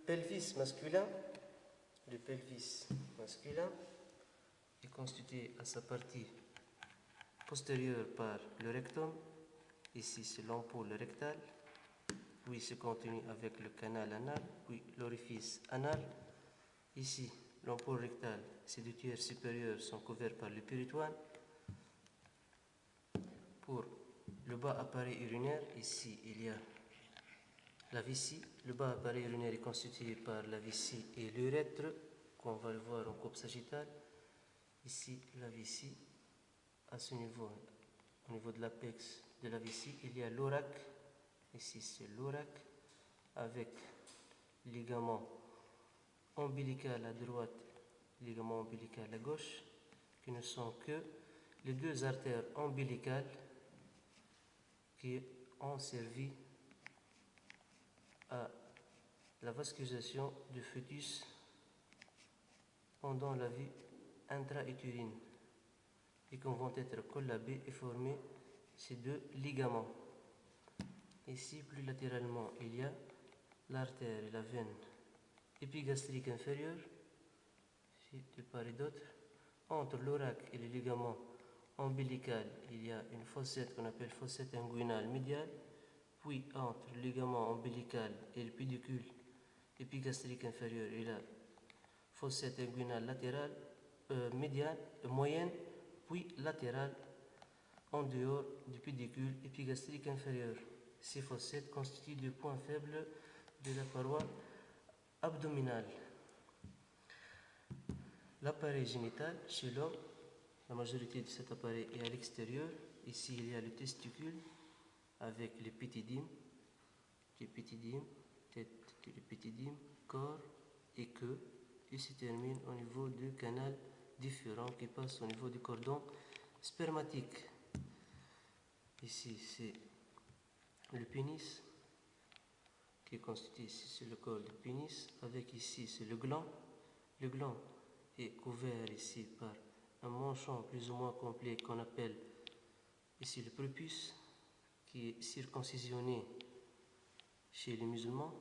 pelvis masculin est constitué à sa partie postérieure par le rectum. Ici, c'est l'ampoule rectale. Puis, se continue avec le canal anal, puis l'orifice anal. Ici, l'ampoule rectale, ses deux tiers supérieurs sont couverts par le péritoine. Pour le bas appareil urinaire, ici, il y a la vessie. Le bas appareil urinaire est constitué par la vessie et l'urètre, qu'on va le voir en coupe sagittale. Ici, la vessie, à ce niveau, au niveau de l'apex de la vessie, il y a l'orac. Ici, c'est l'orac, avec ligament ombilical à droite, ligament ombilical à gauche, qui ne sont que les deux artères ombilicales qui ont servi à la vascularisation du fœtus pendant la vie intra-utérine et qui vont être collabés et former ces deux ligaments. Ici, plus latéralement, il y a l'artère et la veine épigastrique inférieure, ici de part et d'autre. Entre l'orac et le ligament ombilical, il y a une fossette qu'on appelle fossette inguinale médiale. Puis, entre le ligament ombilical et le pédicule épigastrique inférieur, il y a fossette inguinale latérale, médiane, moyenne, puis latérale, en dehors du pédicule épigastrique inférieur. Ces fossettes constituent des points faibles de la paroi abdominale. L'appareil génital chez l'homme, la majorité de cet appareil est à l'extérieur. Ici, il y a le testicule avec l'épididyme, tête de l'épididyme, corps et queue, et se termine au niveau du canal différent qui passe au niveau du cordon spermatique. Ici, c'est le pénis qui est constitué, ici c'est le corps du pénis, avec ici c'est le gland. Le gland est couvert ici par un manchon plus ou moins complet qu'on appelle ici le prépuce, qui est circoncisionné chez les musulmans.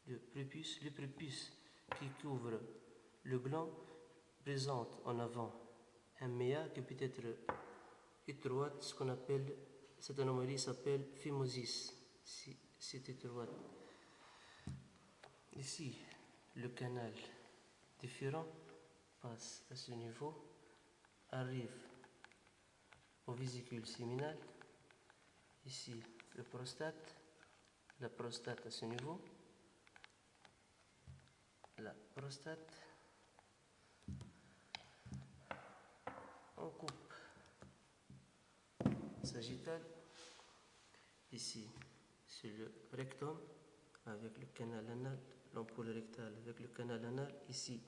Le prépuce qui couvre le gland présente en avant un méa qui peut être étroite, ce qu'on appelle, cette anomalie s'appelle phimosis, si c'est étroite. Ici, le canal différent passe à ce niveau, arrive aux vésicules séminales. Ici, la prostate à ce niveau, la prostate, en coupe sagittale. Ici, c'est le rectum avec le canal anal, l'ampoule rectale avec le canal anal. Ici,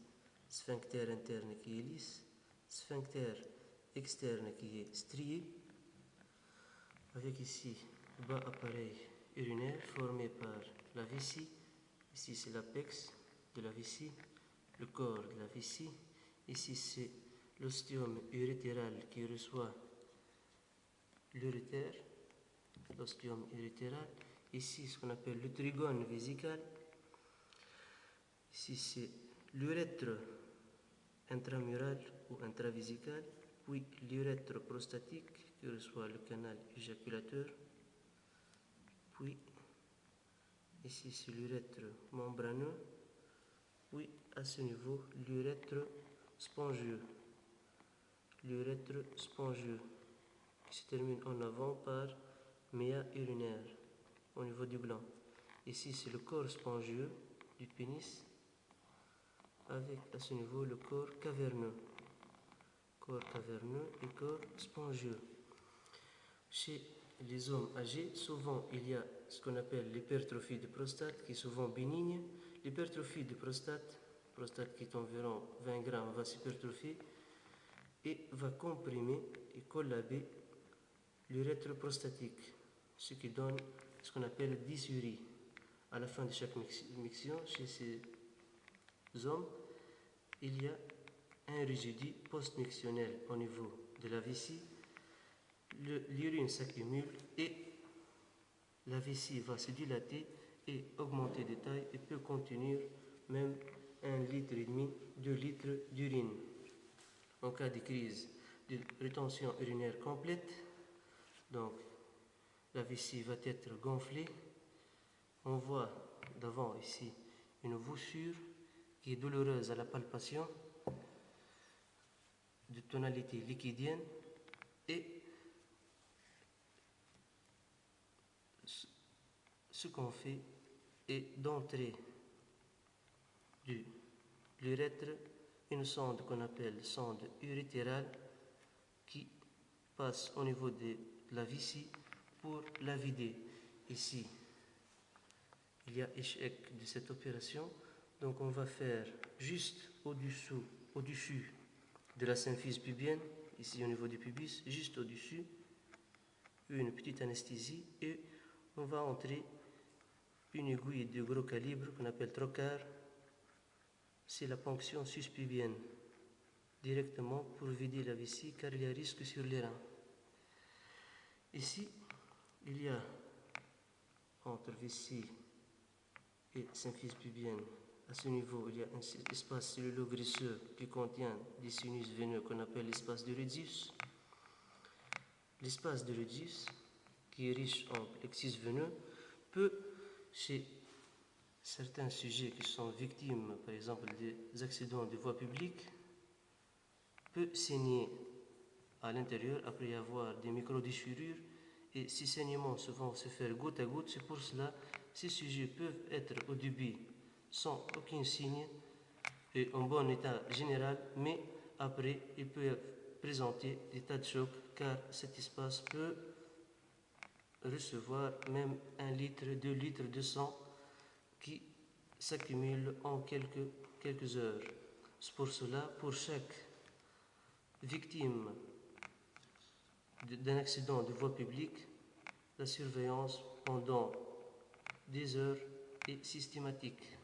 sphincter interne qui est lisse, sphincter externe qui est strié, avec ici le bas appareil urinaire formé par la vessie. Ici, c'est l'apex de la vessie, le corps de la vessie. Ici, c'est l'ostium urétéral qui reçoit l'urétère, l'ostium urétéral. Ici, ce qu'on appelle le trigone vésical. Ici, c'est l'urètre intramural ou intravésical, puis l'urètre prostatique qui reçoit le canal éjaculateur. Puis, ici, c'est l'urètre membraneux. Puis, à ce niveau, l'urètre spongieux. L'urètre spongieux qui se termine en avant par méa urinaire au niveau du gland. Ici, c'est le corps spongieux du pénis avec à ce niveau le corps caverneux. Corps caverneux et corps spongieux. Chez les hommes âgés, souvent il y a ce qu'on appelle l'hypertrophie de prostate qui est souvent bénigne. L'hypertrophie de prostate qui est environ 20 grammes, va s'hypertrophier et va comprimer et collaber l'urètre prostatique, ce qui donne ce qu'on appelle dysurie. À la fin de chaque miction, chez ces hommes, il y a un résidu post-mictionnel au niveau de la vessie. L'urine s'accumule et la vessie va se dilater et augmenter de taille et peut contenir même 1,5 litre, 2 litres d'urine. En cas de crise de rétention urinaire complète, donc la vessie va être gonflée. On voit devant ici une voussure qui est douloureuse à la palpation, de tonalité liquidienne, et ce qu'on fait est d'entrer de l'urètre une sonde qu'on appelle sonde urétérale qui passe au niveau de la vessie pour la vider. Ici, il y a échec de cette opération, donc on va faire juste au-dessus de la symphyse pubienne, ici au niveau du pubis, juste au-dessus, une petite anesthésie, et on va entrer une aiguille de gros calibre qu'on appelle trocar. C'est la ponction suspubienne directement pour vider la vessie car il y a risque sur les reins. Ici, il y a entre vessie et symphyse pubienne, à ce niveau, il y a un espace cellulo-graisseux qui contient des sinus veineux qu'on appelle l'espace de Redius. L'espace de Redius, qui est riche en plexus veineux, peut, chez certains sujets qui sont victimes, par exemple, des accidents de voie publique, peut saigner à l'intérieur après avoir des micro-déchirures, et ces saignements souvent se faire goutte à goutte. C'est pour cela que ces sujets peuvent être au début sans aucun signe et en bon état général, mais après ils peuvent présenter des tas de chocs car cet espace peut recevoir même 1 litre, 2 litres de sang qui s'accumule en quelques heures. C'est pour cela, pour chaque victime d'un accident de voie publique, la surveillance pendant des heures est systématique.